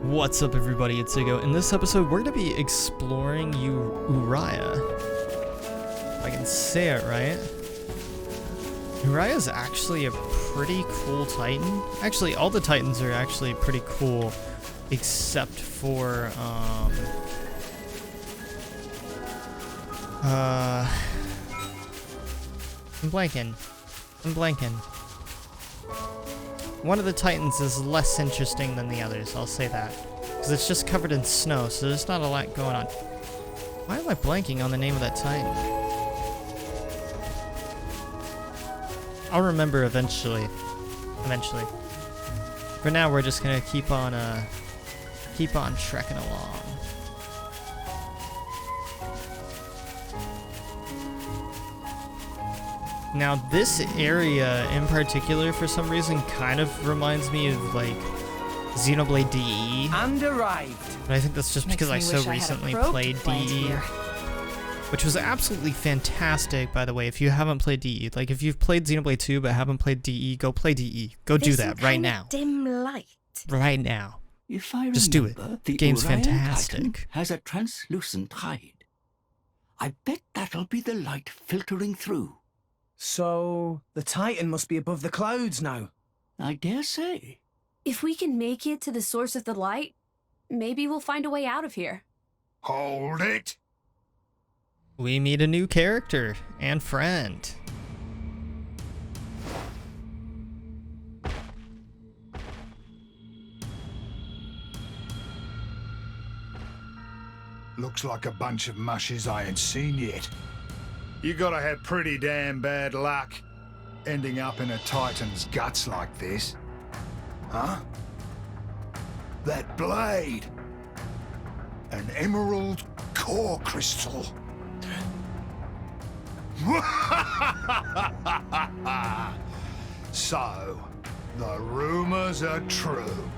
What's up, everybody? It's Zigo. In this episode, we're going to be exploring Uriah. If I can say it right. Uriah is actually a pretty cool Titan. Actually, all the Titans are actually pretty cool, except for, I'm blanking. One of the Titans is less interesting than the others, I'll say that. Because it's just covered in snow, so there's not a lot going on. Why am I blanking on the name of that Titan? I'll remember eventually. For now, we're just gonna keep on trekking along. Now, this area in particular, for some reason, kind of reminds me of, like, Xenoblade DE. And arrived. But I think that's just because I so recently played DE. Which was absolutely fantastic, by the way, if you haven't played DE. Like, if you've played Xenoblade 2 but haven't played DE, go play DE. Go do that right now. Dim light. Right now. If I just do it. The game's Orion fantastic. Titan has a translucent hide. I bet that'll be the light filtering through. So, the Titan must be above the clouds now. I dare say. If we can make it to the source of the light, maybe we'll find a way out of here. Hold it! We meet a new character and friend. Looks like a bunch of mushes I ain't seen yet. You gotta have pretty damn bad luck ending up in a Titan's guts like this. Huh? That blade! An emerald core crystal. So, the rumors are true.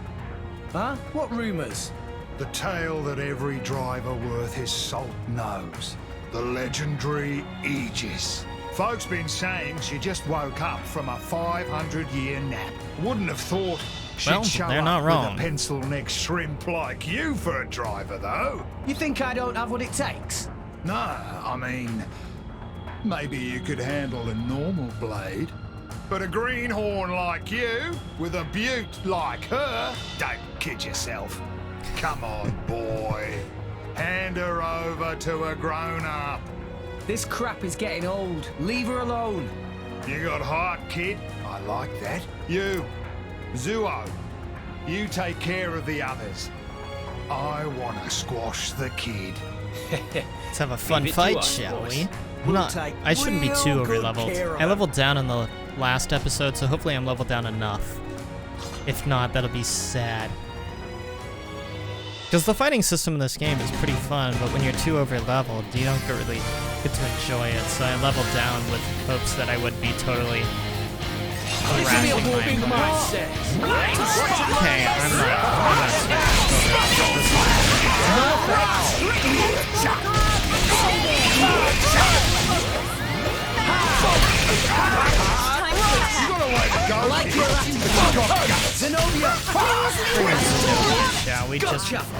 Huh? What rumors? The tale that every driver worth his salt knows. The legendary Aegis. Folks been saying she just woke up from a 500-year nap. Wouldn't have thought she'd show they're up not with wrong. a pencil-neck shrimp like you for a driver, though. You think I don't have what it takes? No, I mean, maybe you could handle a normal blade. But a greenhorn like you, with a beaut like her, don't kid yourself. Come on, boy. Hand her over to a grown-up. This crap is getting old. Leave her alone. You got heart, kid. I like that. You, Zuo, you take care of the others. I want to squash the kid. Let's have a fun fight, shall we? I shouldn't be too real over good leveled. care of I leveled down in the last episode, so hopefully I'm leveled down enough. If not, that'll be sad. Because the fighting system in this game is pretty fun, but when you're too over leveled, you don't really get to enjoy it. So I leveled down with hopes that I would be totally thrashing my opponent. Okay, I'm not Zenobia! Shall we just... Nothing,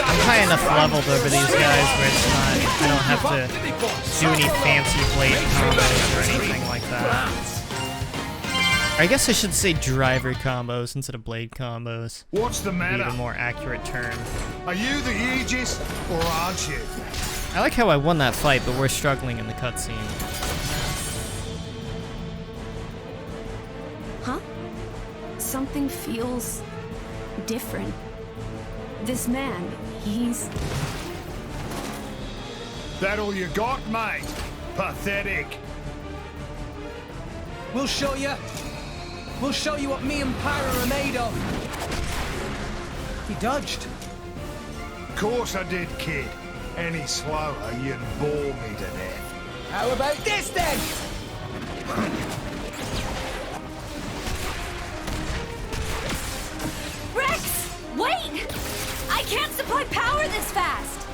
I'm high enough leveled over these guys where it's not... I don't have to do any fancy blade combos or anything like that. I guess I should say driver combos instead of blade combos. What's the Would be matter? the more accurate term. Are you the Aegis, or aren't you? I like how I won that fight, but we're struggling in the cutscene. Huh? Something feels different. This man, he's... That all you got, mate? Pathetic. We'll show you. We'll show you what me and Pyra are made of. He dodged. Of course I did, kid. Any slower, you'd bore me to death. How about this then? Rex! Wait! I can't supply power this fast!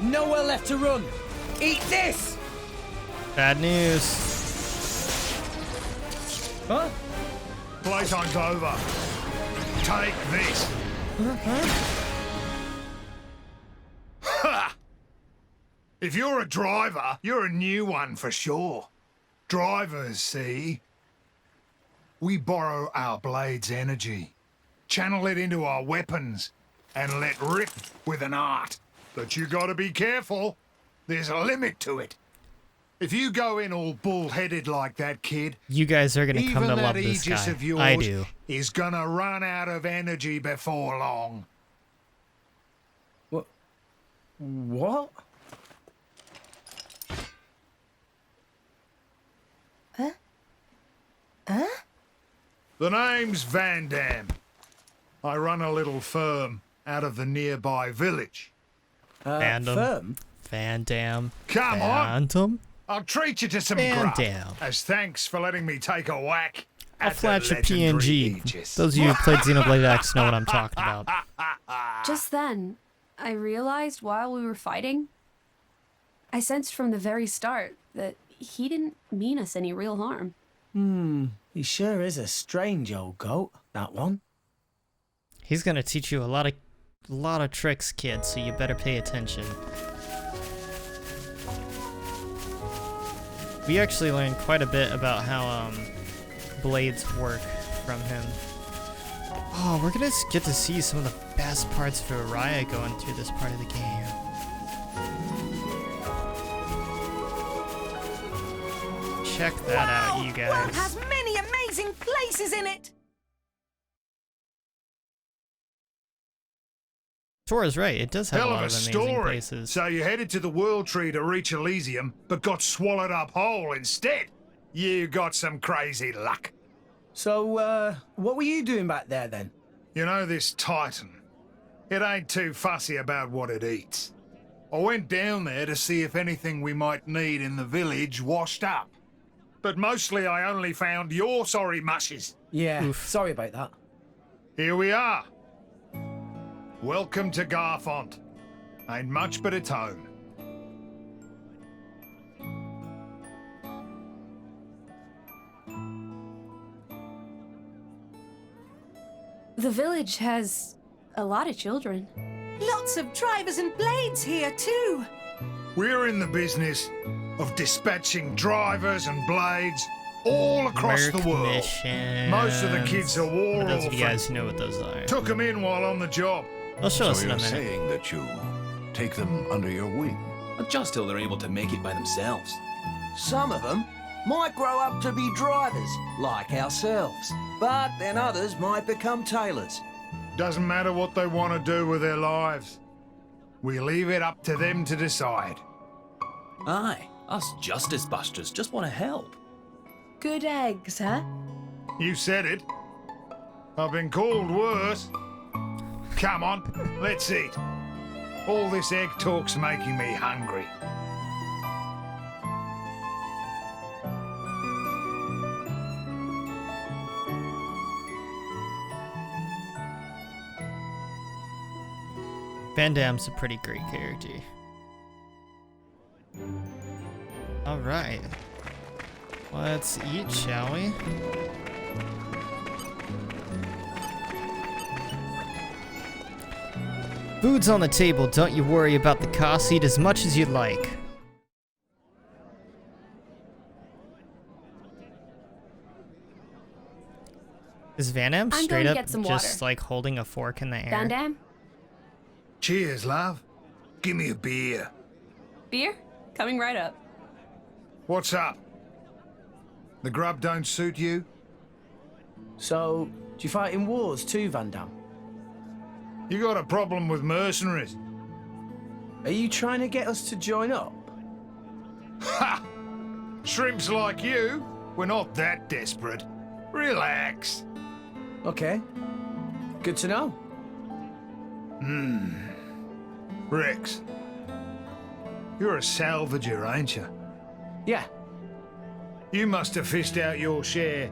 Nowhere left to run. Eat this! Bad news. Huh? Playtime's over. Take this. Ha! If you're a driver, you're a new one for sure. Drivers, see? We borrow our blade's energy, channel it into our weapons, and let rip with an art. But you gotta be careful. There's a limit to it. If you go in all bull-headed like that, kid, You guys are gonna come even to love that this Aegis guy. of yours I do. is gonna run out of energy before long. What? The name's Vandam. I run a little firm out of the nearby village. Vandam. Firm? Vandam. Come on. Vandam. I'll treat you to some Vandam. grub as thanks for letting me take a whack I'll at the flash a legendary PNG. Aegis. Those of you who played Xenoblade X know what I'm talking about. Just then, I realized while we were fighting, I sensed from the very start that he didn't mean us any real harm. He sure is a strange old goat, that one. He's gonna teach you a lot of tricks, kid, so you better pay attention. We actually learned quite a bit about how blades work from him. Oh, we're gonna get to see some of the best parts of Uriah going through this part of the game. Check that out, you guys. World has many amazing places in it. Tora's right, it does have a Hell lot of of a amazing story. places. So you headed to the World Tree to reach Elysium, but got swallowed up whole instead. You got some crazy luck. So, what were you doing back there then? You know this Titan? It ain't too fussy about what it eats. I went down there to see if anything we might need in the village washed up. But mostly I only found your sorry mushes. Yeah, sorry about that. Here we are. Welcome to Garfont. Ain't much but its home. The village has a lot of children. Lots of drivers and blades here too. We're in the business of dispatching drivers and blades all across the world. Missions. Most of the kids are war For those of you orphans. guys know what those are. Took them in while on the job. They'll show us So in a you're minute. saying that you take them under your wing? But just till they're able to make it by themselves. Some of them might grow up to be drivers, like ourselves. But then others might become tailors. Doesn't matter what they want to do with their lives. We leave it up to them to decide. Aye, us justice busters just want to help. Good eggs, huh? You said it. I've been called worse. Come on, let's eat. All this egg talk's making me hungry. Vandam's a pretty great character. Alright. Let's eat, shall we? Food's on the table, don't you worry about the cost, eat as much as you'd like. Is Vandam I'm straight going to up get some just water. like holding a fork in the air? Vandam? Cheers, love. Give me a beer. Beer? Coming right up. What's up? The grub don't suit you? So, do you fight in wars too, Vandam? You got a problem with mercenaries? Are you trying to get us to join up? Ha! Shrimps like you, we're not that desperate. Relax. Okay. Good to know. Rex, you're a salvager, ain't you? Yeah. You must have fished out your share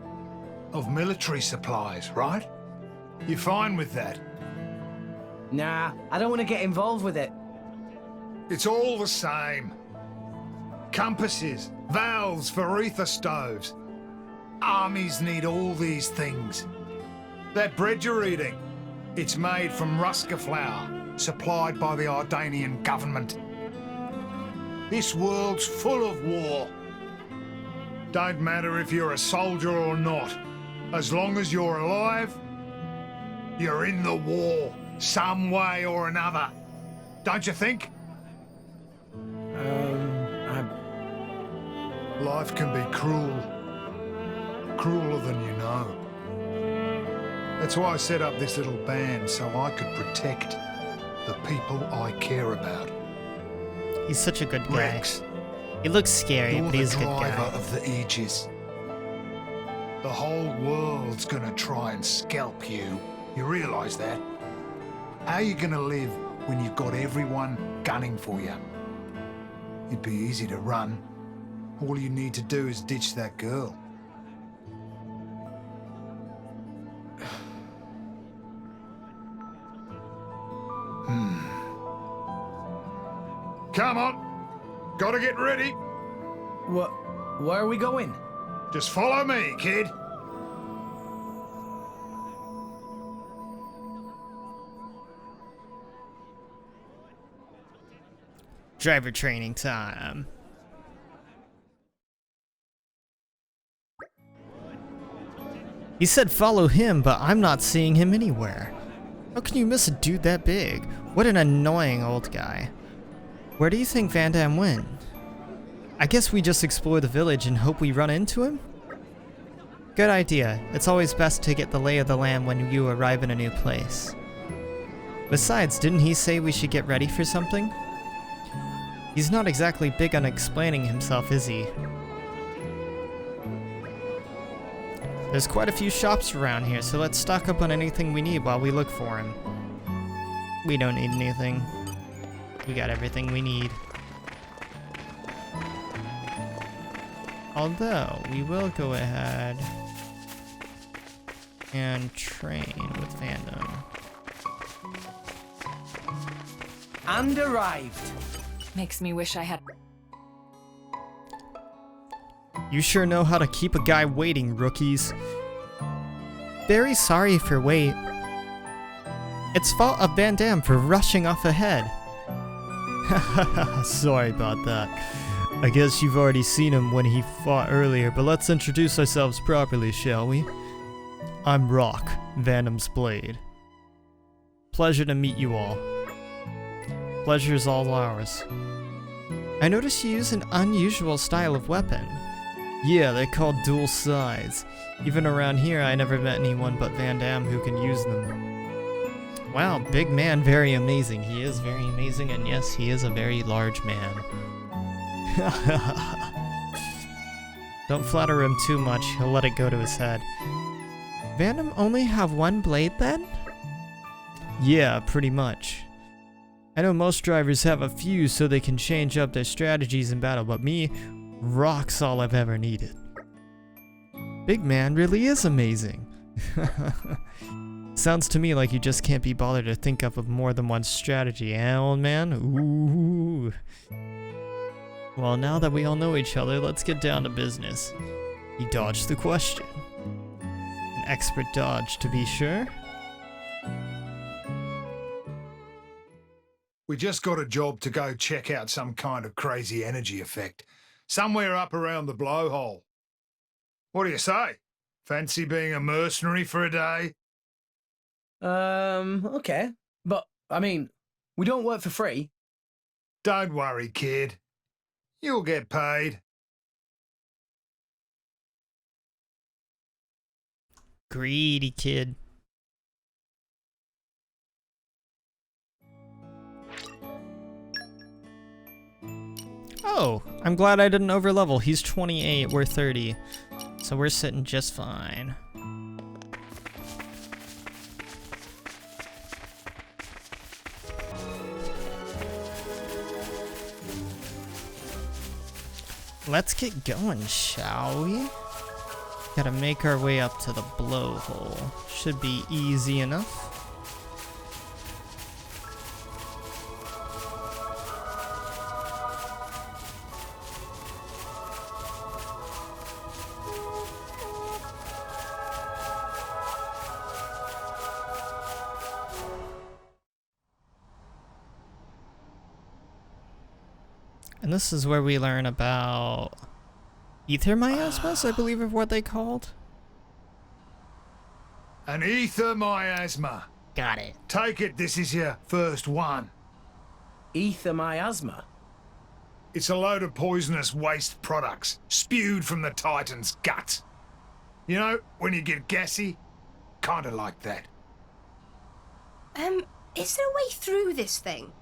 of military supplies, right? You fine with that? Nah, I don't want to get involved with it. It's all the same. Compasses, valves for ether stoves. Armies need all these things. That bread you're eating, it's made from Ruska flour, supplied by the Ardanian government. This world's full of war. Don't matter if you're a soldier or not. As long as you're alive, you're in the war, some way or another. Don't you think? Life can be cruel. Crueler than you know. That's why I set up this little band, so I could protect the people I care about. He's such a good guy. Rex, He looks scary, you're but the he's a good driver guy. of the Aegis. The whole world's gonna try and scalp you. You realize that? How are you gonna live when you've got everyone gunning for you? It'd be easy to run. All you need to do is ditch that girl. Come on. Gotta get ready. Where are we going? Just follow me, kid. Driver training time. He said follow him, but I'm not seeing him anywhere. How can you miss a dude that big? What an annoying old guy. Where do you think Vandam went? I guess we just explore the village and hope we run into him? Good idea. It's always best to get the lay of the land when you arrive in a new place. Besides, didn't he say we should get ready for something? He's not exactly big on explaining himself, is he? There's quite a few shops around here, so let's stock up on anything we need while we look for him. We don't need anything. We got everything we need. Although, we will go ahead and train with Vandam. And arrived. Makes me wish I had. You sure know how to keep a guy waiting, rookies. Very sorry for wait. It's fault of Vandam for rushing off ahead. Sorry about that. I guess you've already seen him when he fought earlier, but let's introduce ourselves properly, shall we? I'm Rock, Vandam's blade. Pleasure to meet you all. Pleasure's all ours. I noticed you use an unusual style of weapon. Yeah, they're called dual sides. Even around here, I never met anyone but Vandam who can use them. Wow, big man, very amazing. He is very amazing, and yes, he is a very large man. Don't flatter him too much, he'll let it go to his head. Vandam only have one blade then? Yeah, pretty much. I know most drivers have a few so they can change up their strategies in battle, but me, Rock's all I've ever needed. Big man really is amazing. Sounds to me like you just can't be bothered to think up of more than one strategy, eh, old man? Ooh. Well, now that we all know each other, let's get down to business. He dodged the question. An expert dodge, to be sure. We just got a job to go check out some kind of crazy energy effect. Somewhere up around the blowhole. What do you say? Fancy being a mercenary for a day? Okay. But, I mean, we don't work for free. Don't worry, kid. You'll get paid. Greedy kid. Oh, I'm glad I didn't overlevel. He's 28, we're 30. So we're sitting just fine. Let's get going, shall we? Gotta make our way up to the blowhole. Should be easy enough. And this is where we learn about ether miasmas, I believe are what they called. An ether miasma. Got it. Take it this is your first one. Ether miasma. It's a load of poisonous waste products spewed from the Titan's guts. You know, when you get gassy? Kinda like that. Is there a way through this thing?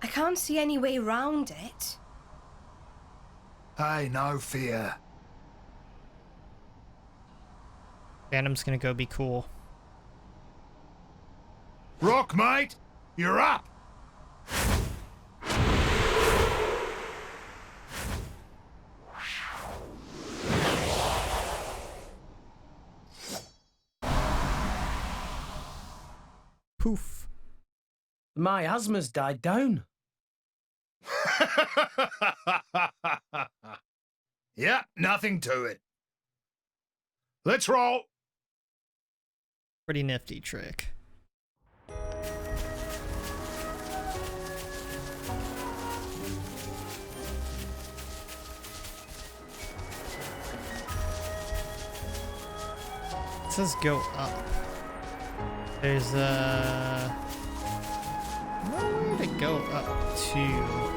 I can't see any way round it. Hey, no fear. Vandam's gonna go be cool. Rock, mate! You're up! Poof. The miasma's died down. Yeah, nothing to it. Let's roll. Pretty nifty trick. It says go up. There's nowhere to go up to.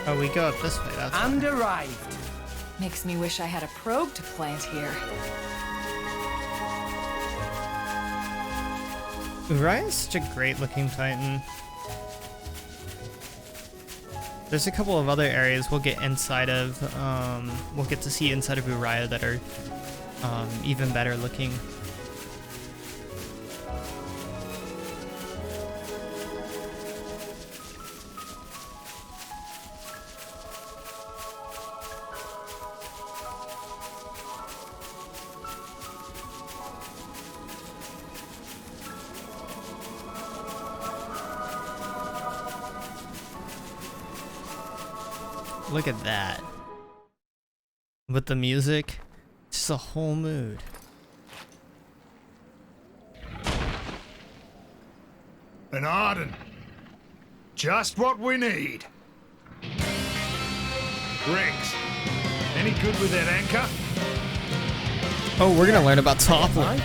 Oh, we go up this way, that's And arrived. Makes me wish I had a probe to plant here. Uriah's such a great looking Titan. There's a couple of other areas we'll get inside of, we'll get to see inside of Uriah that are even better looking. Look at that. With the music, it's just a whole mood. An Arden. Just what we need. Riggs, any good with that anchor? Oh, we're gonna learn about toppling.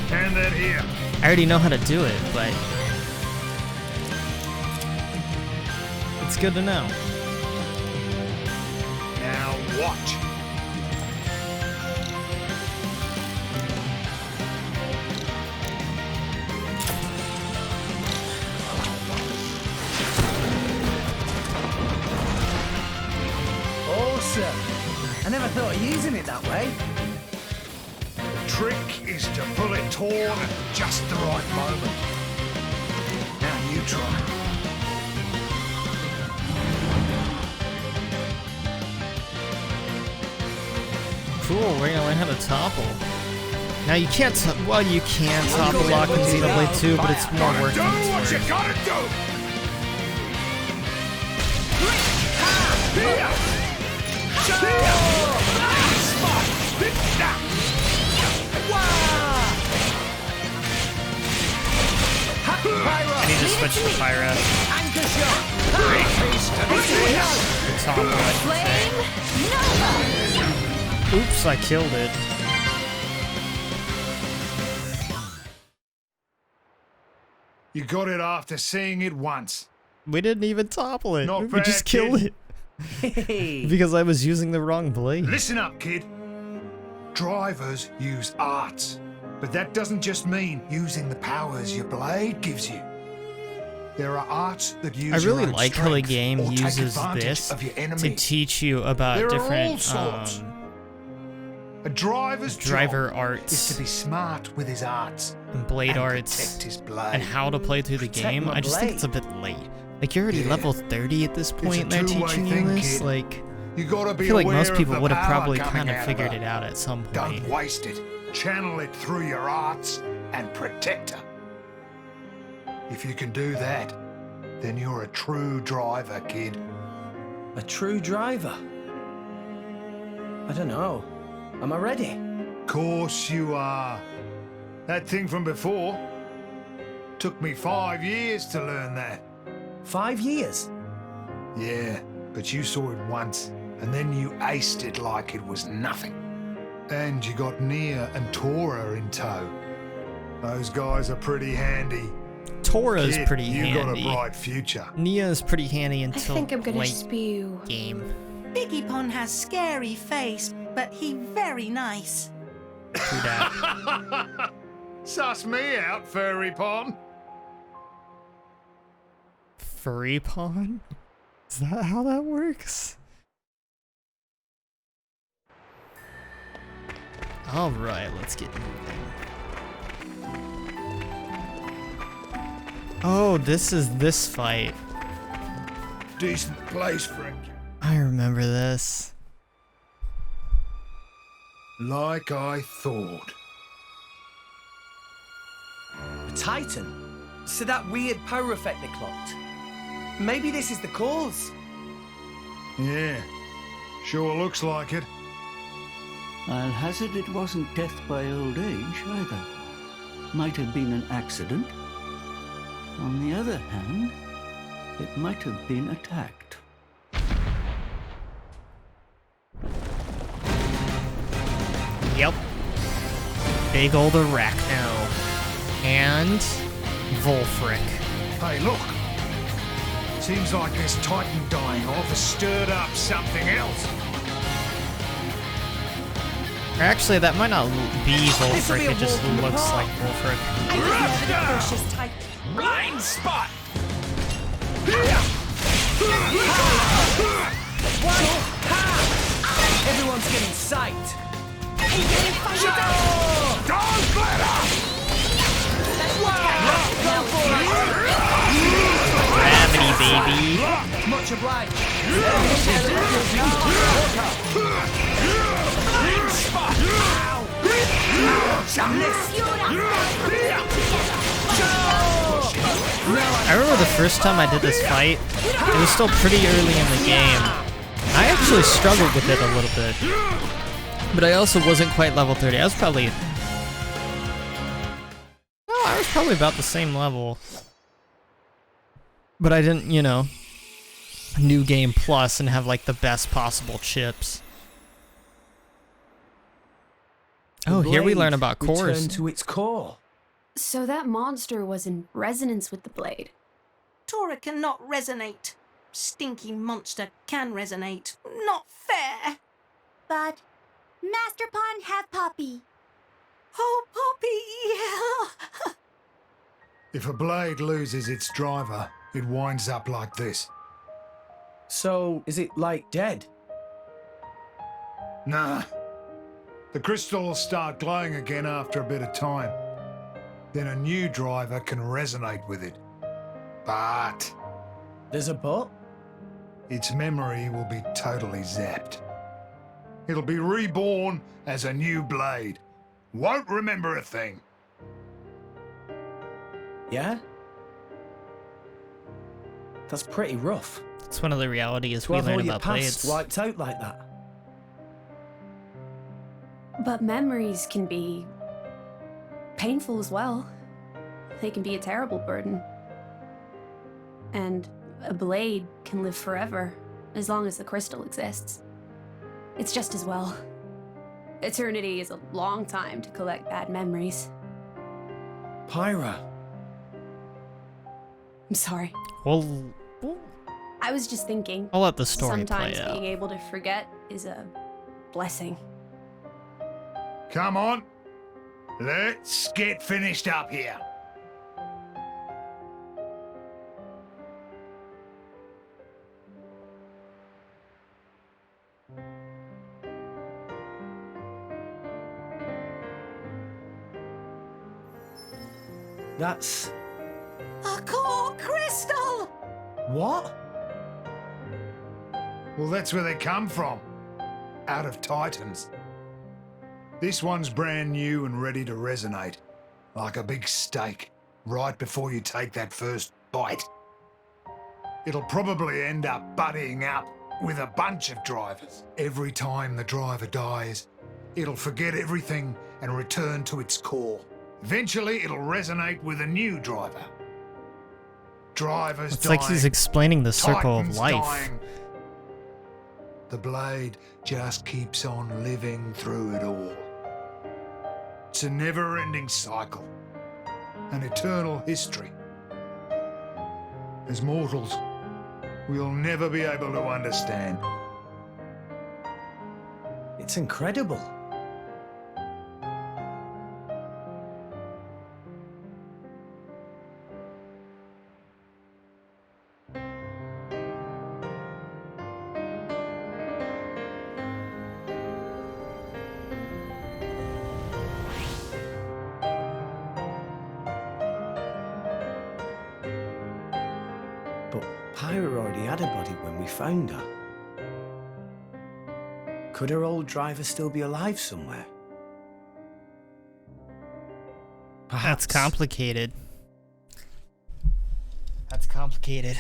Hand that here. I already know how to do it, but it's good to know. Now watch. Awesome. I never thought of using it that way. The trick is to pull it taut at just the right moment. Now you try. Cool, we're gonna learn how to topple. Now you can't, well you can topple lock in Xenoblade 2, but it's more work. Do what you gotta do! I need to switch to Pyro. Oops, I killed it. You got it after seeing it once. We didn't even topple it. Not We bad, just killed kid. it. Because I was using the wrong blade. Listen up, kid. Drivers use arts, but that doesn't just mean using the powers your blade gives you. There are arts that use I really your own like how the strength game or take uses advantage this of your to enemy. teach you about There are all different sorts. A driver's driver job arts is to be smart with his arts and blade and arts protect his blade. and how to play through the Protect game. my I just think blade. it's a bit late. Like, you're already Yeah. level 30 at this point, and It's a they're two-way teaching you thing, this? kid. Like, You gotta I be feel like aware most of people the would have power probably coming kind of out figured her. it out at some point. Don't waste it. Channel it through your arts and protect her. If you can do that, then you're a true driver, kid. A true driver? I don't know. Am I ready? Course you are. That thing from before took me 5 years to learn that. 5 years? Yeah, but you saw it once, and then you aced it like it was nothing. And you got Nia and Tora in tow. Those guys are pretty handy. Tora's Kid, pretty you handy. got a bright future. Nia's pretty handy I until think I'm gonna late spew. game. Biggie Pon has scary face, but he very nice. True that. Suss me out, furry pond. Furry pawn? Is that how that works? Alright, let's get moving. Oh, this is this fight. Decent place, Frank. I remember this. Like I thought. A Titan? So that weird power effect they clocked. Maybe this is the cause. Yeah, sure looks like it. I'll hazard it wasn't death by old age either. Might have been an accident. On the other hand, it might have been attacked. Yep. Big old Arachno. And Volfric. Hey, look. Seems like this Titan dying off has stirred up something else. Actually, that might not be This'll Volfric, be a it just walk in the looks park. like Volfric. I just know the precious type. Blind spot! Everyone's getting psyched. Don't let her! Gravity, baby. Much obliged. I remember the first time I did this fight, it was still pretty early in the game. I actually struggled with it a little bit. But I also wasn't quite level 30. I was probably about the same level. But I didn't, you know, new game plus and have like the best possible chips. Oh, here we learn about cores. Return to its core. So that monster was in resonance with the blade. Tora cannot resonate. Stinky monster can resonate. Not fair. But Master Pawn have Poppy. Oh, Poppy, yeah. If a blade loses its driver, it winds up like this. So, is it like dead? Nah. The crystal will start glowing again after a bit of time. Then a new driver can resonate with it. But There's a but? its memory will be totally zapped. It'll be reborn as a new blade. Won't remember a thing. Yeah? That's pretty rough. It's one of the realities To we have all learn your about past blades. wiped out like that. But memories can be painful as well. They can be a terrible burden. And a blade can live forever, as long as the crystal exists. It's just as well. Eternity is a long time to collect bad memories. Pyra. I'm sorry. Well, I was just thinking. I'll let the story sometimes play out. being able to forget is a blessing. Come on. Let's get finished up here. That's... A core crystal! What? Well, that's where they come from. Out of Titans. This one's brand new and ready to resonate. Like a big steak, right before you take that first bite. It'll probably end up buddying up with a bunch of drivers. Every time the driver dies, it'll forget everything and return to its core. Eventually, it'll resonate with a new driver. Drivers It's dying, like he's explaining the circle of Titans life. dying. The blade just keeps on living through it all. It's a never-ending cycle, an eternal history. As mortals, we'll never be able to understand. It's incredible. But Pyra already had a body when we found her. Could her old driver still be alive somewhere? That's complicated. That's complicated.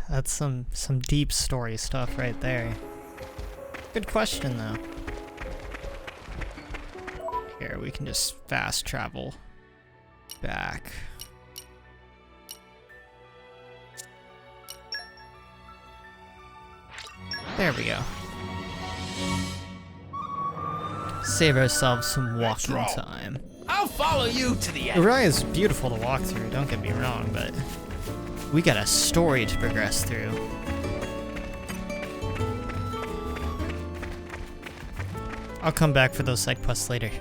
That's some deep story stuff right there. Good question though. Here, we can just fast travel back. There we go. Save ourselves some walking time. I'll follow you to the end. Uriah is beautiful to walk through, don't get me wrong, but we got a story to progress through. I'll come back for those side quests later.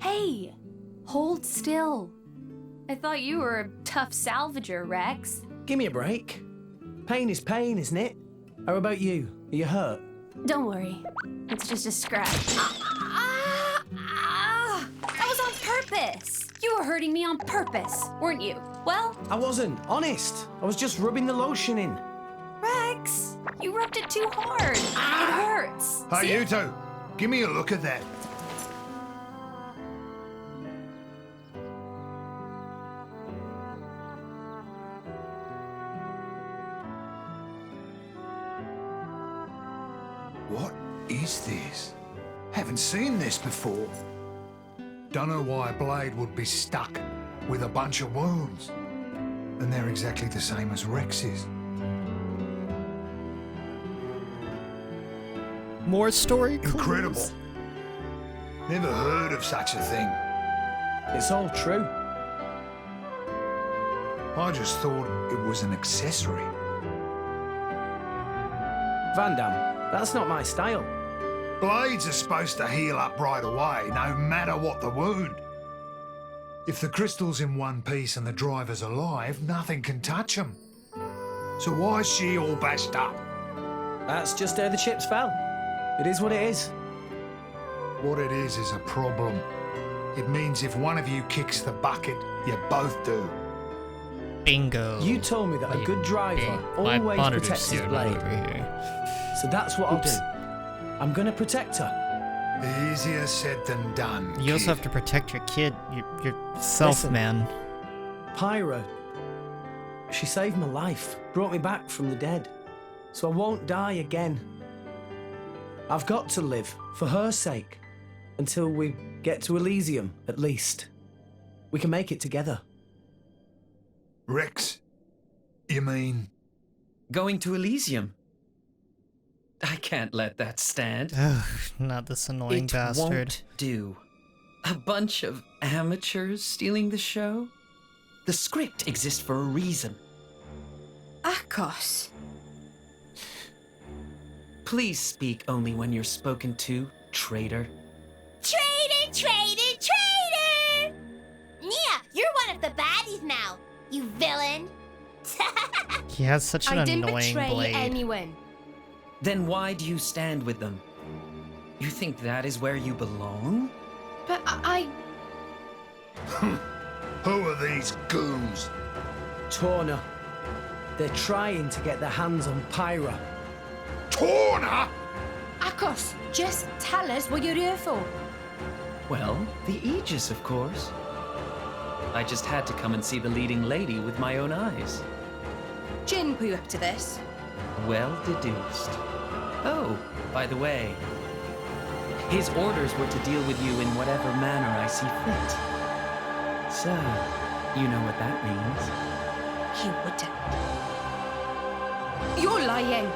Hey, hold still. I thought you were a tough salvager, Rex. Give me a break. Pain is pain, isn't it? How about you? Are you hurt? Don't worry, it's just a scratch. That was on purpose. You were hurting me on purpose, weren't you? Well, I wasn't, honest. I was just rubbing the lotion in. Rex, you rubbed it too hard. It hurts. Hey, See? you two, give me a look at that. What is this? Haven't seen this before. Don't know why a blade would be stuck with a bunch of wounds. And they're exactly the same as Rex's. More story clues? Incredible. Never heard of such a thing. It's all true. I just thought it was an accessory. Vandam, that's not my style. Blades are supposed to heal up right away, no matter what the wound. If the crystal's in one piece and the driver's alive, nothing can touch him. So why is she all bashed up? That's just how the chips fell. It is what it is. What it is a problem. It means if one of you kicks the bucket, you both do. Bingo. You told me that a good driver My always monitor's protects his doing it blade. over here. So that's what I'll do. I'm gonna protect her. Easier said than done. You also kid. have to protect your kid, yourself, Listen. man. Pyra, she saved my life, brought me back from the dead. So I won't die again. I've got to live, for her sake. Until we get to Elysium, at least. We can make it together. Rex, you mean? Going to Elysium. I can't let that stand. Ugh, not this annoying It bastard. won't do. A bunch of amateurs stealing the show? The script exists for a reason. Akos. Please speak only when you're spoken to, traitor. Traitor, traitor, traitor! Yeah, you're one of the baddies now, you villain. He has such an I didn't annoying betray blade. anyone. Then why do you stand with them? You think that is where you belong? But I... Who are these goons? Torna. They're trying to get their hands on Pyra. Torna? Akos, just tell us what you're here for. Well, the Aegis, of course. I just had to come and see the leading lady with my own eyes. Jin put you up to this. Well deduced. Oh, by the way, his orders were to deal with you in whatever manner I see fit. So, you know what that means. He wouldn't. You're lying.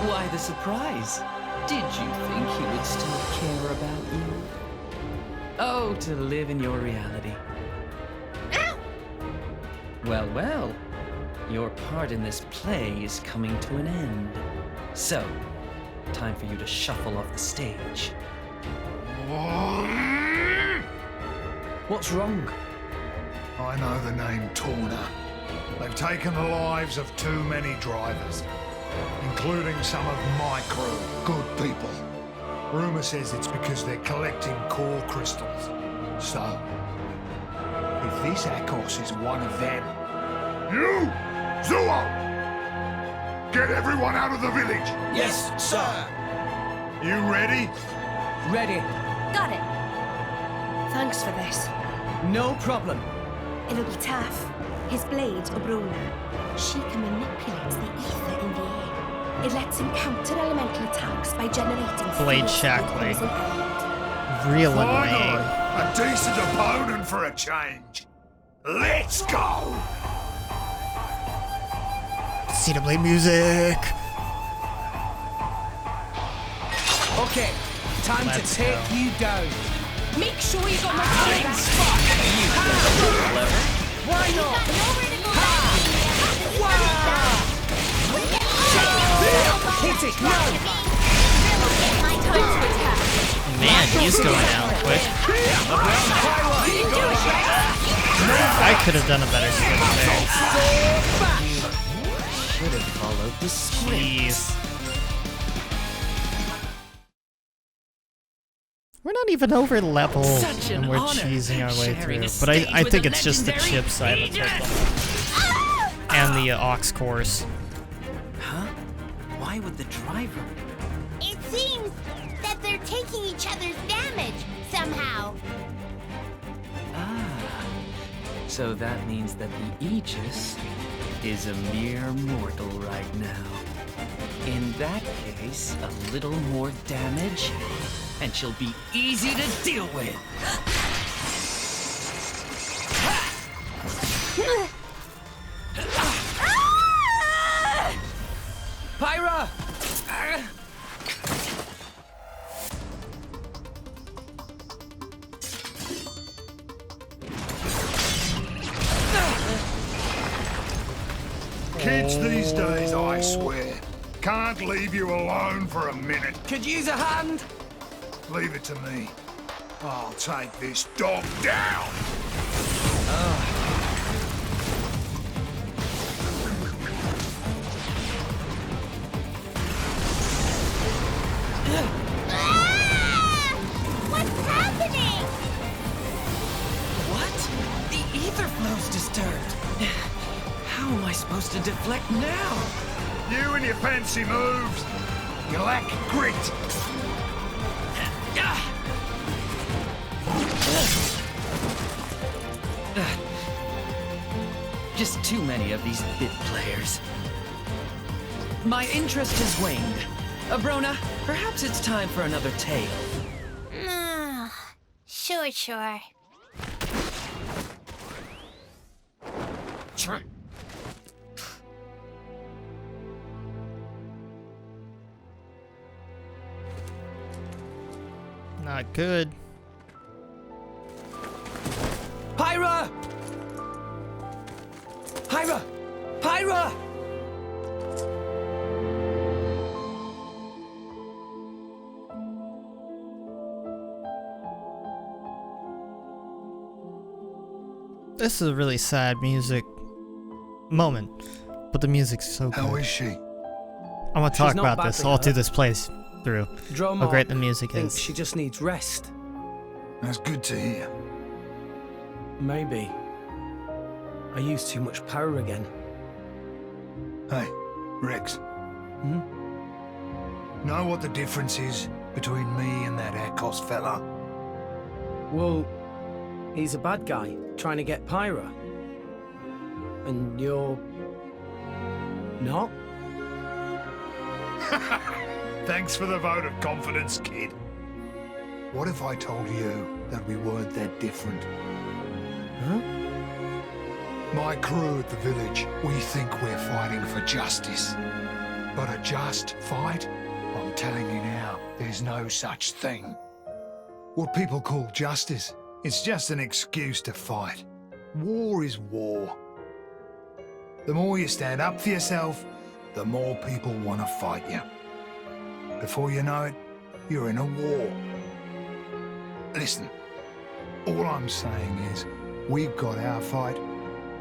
Why the surprise? Did you think he would still care about you? Oh, to live in your reality. Well, well. Your part in this play is coming to an end. So, time for you to shuffle off the stage. What's wrong? I know the name Torna. They've taken the lives of too many drivers, including some of my crew, good people. Rumor says it's because they're collecting core crystals. So, if this Akos is one of them... You! Zuo! Get everyone out of the village! Yes, sir. You ready? Ready. Got it. Thanks for this. No problem. It'll be tough. His blade, Obrona, she can manipulate the ether in the air. It lets him counter elemental attacks by generating Blade fierce shackling. echoes in air. Real Finally, annoying. a decent opponent for a change. Let's go! Xenoblade music! Okay, time Let's to take go. you down. Make sure you got my Why not? Hit it, no! Man, he's going out quick. I could have done a better switch Should have followed the there. script. Jeez. We're not even over level, Such an and we're honor, cheesing our way sharing through. a But I stage think with it's just the legendary chips I haven't Aegis. taken. And the aux cores. Huh? Why would the driver? It seems that they're taking each other's damage somehow. Ah. So that means that the Aegis is a mere mortal right now. In that case, a little more damage, and she'll be easy to deal with. Pyra! Kids these days, I swear, can't leave you alone for a minute. Could use a hand? Leave it to me. I'll take this dog down. Ah! What's happening? What? The ether flow's disturbed. How am I supposed to deflect now? You and your fancy moves. You lack grit. Just too many of these bit players. My interest has waned. Abrona, perhaps it's time for another tale. Sure. Not good. Pyra! Pyra! Pyra! This is a really sad music moment, but the music's so good. How is she? I want to talk She's not about this badly all hurt. through this place through. Dromar How great the music thinks is. she just needs rest. That's good to hear. Maybe. I used too much power again. Hey, Rex. Know what the difference is between me and that Akos fella? Well, he's a bad guy trying to get Pyra. And you're... not? Thanks for the vote of confidence, kid. What if I told you that we weren't that different? Huh? My crew at the village, we think we're fighting for justice. But a just fight? I'm telling you now, there's no such thing. What people call justice, it's just an excuse to fight. War is war. The more you stand up for yourself, the more people want to fight you. Before you know it, you're in a war. Listen, all I'm saying is, we've got our fight,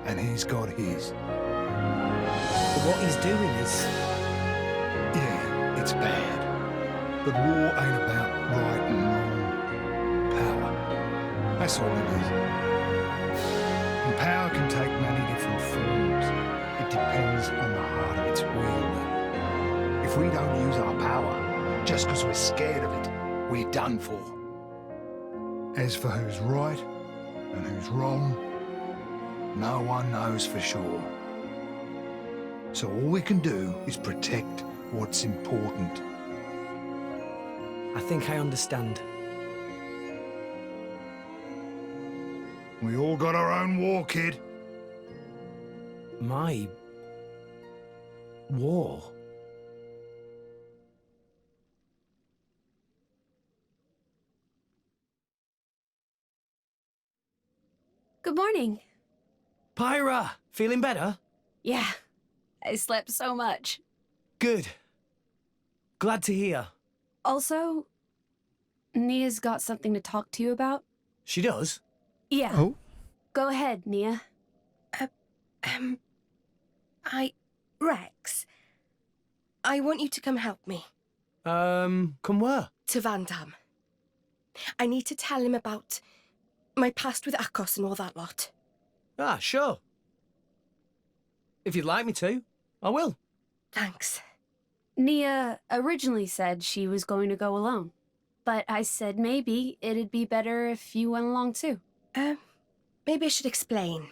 and he's got his. But what he's doing is... Yeah, it's bad. But war ain't about right and wrong. Power. That's all it is. And power can take many different forms. It depends on the heart of its wielder. If we don't use our power, just because we're scared of it, we're done for. As for who's right and who's wrong, no one knows for sure. So all we can do is protect what's important. I think I understand. We all got our own war, kid. My... war? Good morning. Pyra! Feeling better? Yeah, I slept so much. Good. Glad to hear. Also, Nia's got something to talk to you about. She does? Yeah. Oh? Go ahead, Nia. Rex, I want you to come help me. Come where? To Vandam. I need to tell him about my past with Akos and all that lot. Ah, sure. If you'd like me to, I will. Thanks. Nia originally said she was going to go alone, but I said maybe it'd be better if you went along too. Maybe I should explain.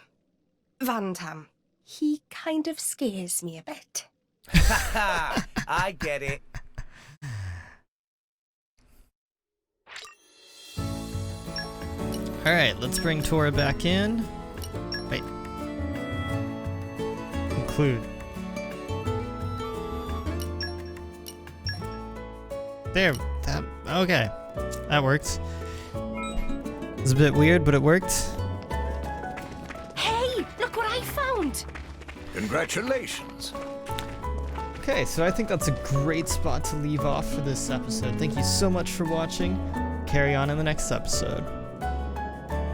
Vandam, he kind of scares me a bit. I get it. Alright, let's bring Tora back in. Wait. Include. There, that, okay. That works. It's a bit weird, but it worked. Hey, look what I found! Congratulations. Okay, so I think that's a great spot to leave off for this episode. Thank you so much for watching. Carry on in the next episode.